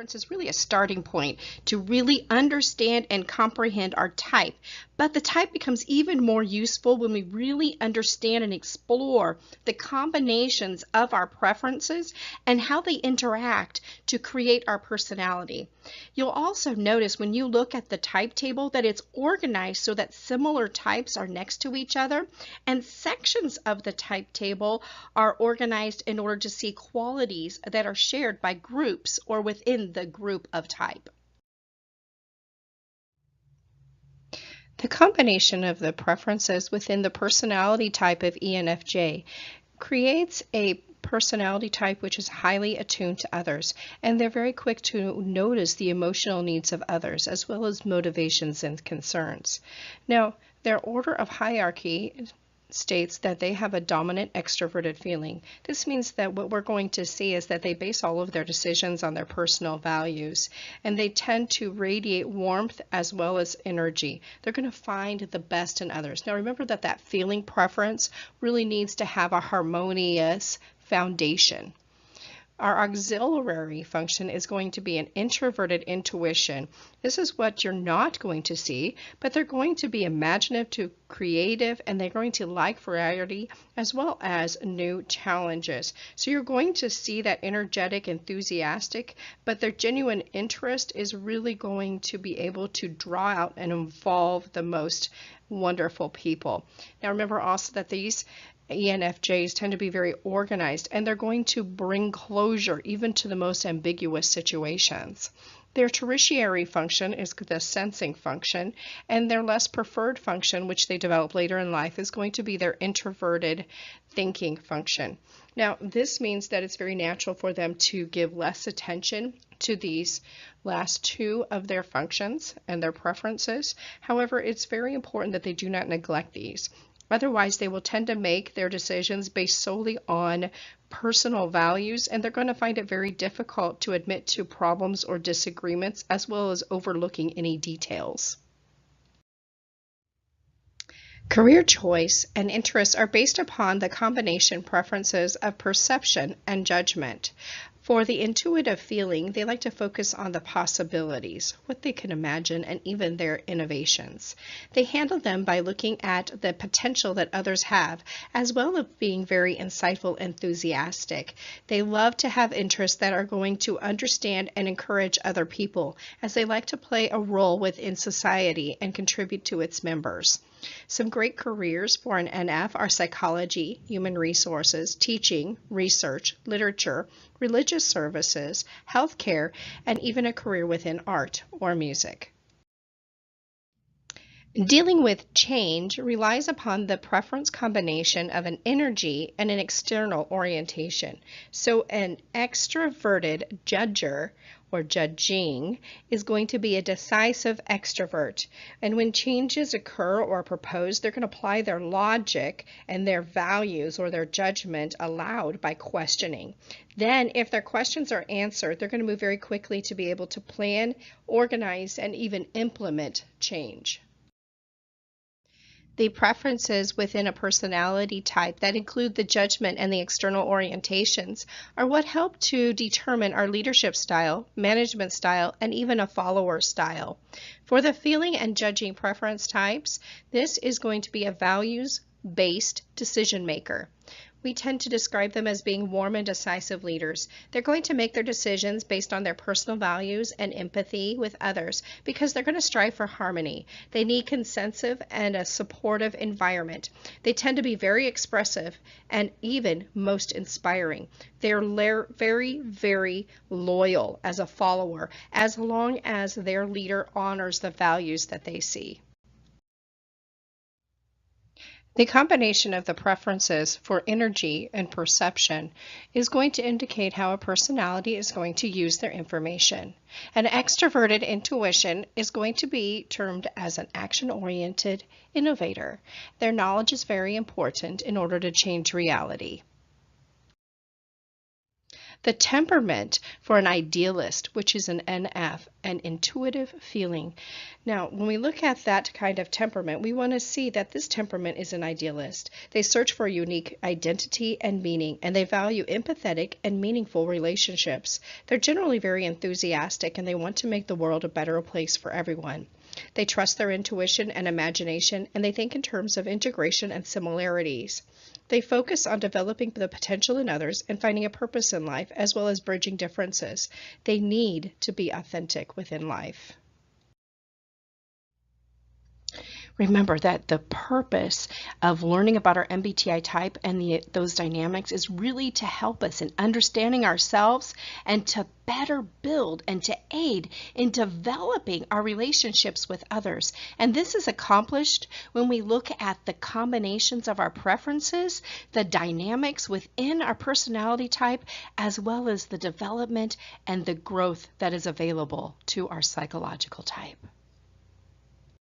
preference is really a starting point to really understand and comprehend our type. But the type becomes even more useful when we really understand and explore the combinations of our preferences and how they interact to create our personality. You'll also notice when you look at the type table that it's organized so that similar types are next to each other, and sections of the type table are organized in order to see qualities that are shared by groups or within the group of type. The combination of the preferences within the personality type of ENFJ creates a personality type which is highly attuned to others, and they're very quick to notice the emotional needs of others as well as motivations and concerns. Now, their order of hierarchy states that they have a dominant extroverted feeling. This means that what we're going to see is that they base all of their decisions on their personal values, and they tend to radiate warmth as well as energy. They're going to find the best in others. Now remember that that feeling preference really needs to have a harmonious foundation. Our auxiliary function is going to be an introverted intuition. This is what you're not going to see, but they're going to be imaginative to creative, and they're going to like variety as well as new challenges. So you're going to see that energetic, enthusiastic, but their genuine interest is really going to be able to draw out and involve the most wonderful people. Now remember also that these ENFJs tend to be very organized, and they're going to bring closure even to the most ambiguous situations. Their tertiary function is the sensing function, and their less preferred function, which they develop later in life, is going to be their introverted thinking function. Now, this means that it's very natural for them to give less attention to these last two of their functions and their preferences. However, it's very important that they do not neglect these. Otherwise, they will tend to make their decisions based solely on personal values, and they're going to find it very difficult to admit to problems or disagreements, as well as overlooking any details. Career choice and interests are based upon the combination preferences of perception and judgment. For the intuitive feeling, they like to focus on the possibilities, what they can imagine, and even their innovations. They handle them by looking at the potential that others have, as well as being very insightful, enthusiastic. They love to have interests that are going to understand and encourage other people, as they like to play a role within society and contribute to its members. Some great careers for an NF are psychology, human resources, teaching, research, literature, religious services, healthcare, and even a career within art or music. Dealing with change relies upon the preference combination of an energy and an external orientation. So an extroverted judger or judging is going to be a decisive extrovert. And when changes occur or are proposed, they're going to apply their logic and their values or their judgment aloud by questioning. Then, if their questions are answered, they're going to move very quickly to be able to plan, organize, and even implement change. The preferences within a personality type that include the judgment and the external orientations are what help to determine our leadership style, management style, and even a follower style. For the feeling and judging preference types, this is going to be a values-based decision maker. We tend to describe them as being warm and decisive leaders. They're going to make their decisions based on their personal values and empathy with others because they're going to strive for harmony. They need consensus and a supportive environment. They tend to be very expressive and even most inspiring. They're very, very loyal as a follower as long as their leader honors the values that they see. The combination of the preferences for energy and perception is going to indicate how a personality is going to use their information. An extroverted intuition is going to be termed as an action-oriented innovator. Their knowledge is very important in order to change reality. The temperament for an idealist, which is an NF, an intuitive feeling. Now, when we look at that kind of temperament, we want to see that this temperament is an idealist. They search for a unique identity and meaning, and they value empathetic and meaningful relationships. They're generally very enthusiastic, and they want to make the world a better place for everyone. They trust their intuition and imagination, and they think in terms of integration and similarities. They focus on developing the potential in others and finding a purpose in life, as well as bridging differences. They need to be authentic within life. Remember that the purpose of learning about our MBTI type and those dynamics is really to help us in understanding ourselves and to better build and to aid in developing our relationships with others. And this is accomplished when we look at the combinations of our preferences, the dynamics within our personality type, as well as the development and the growth that is available to our psychological type.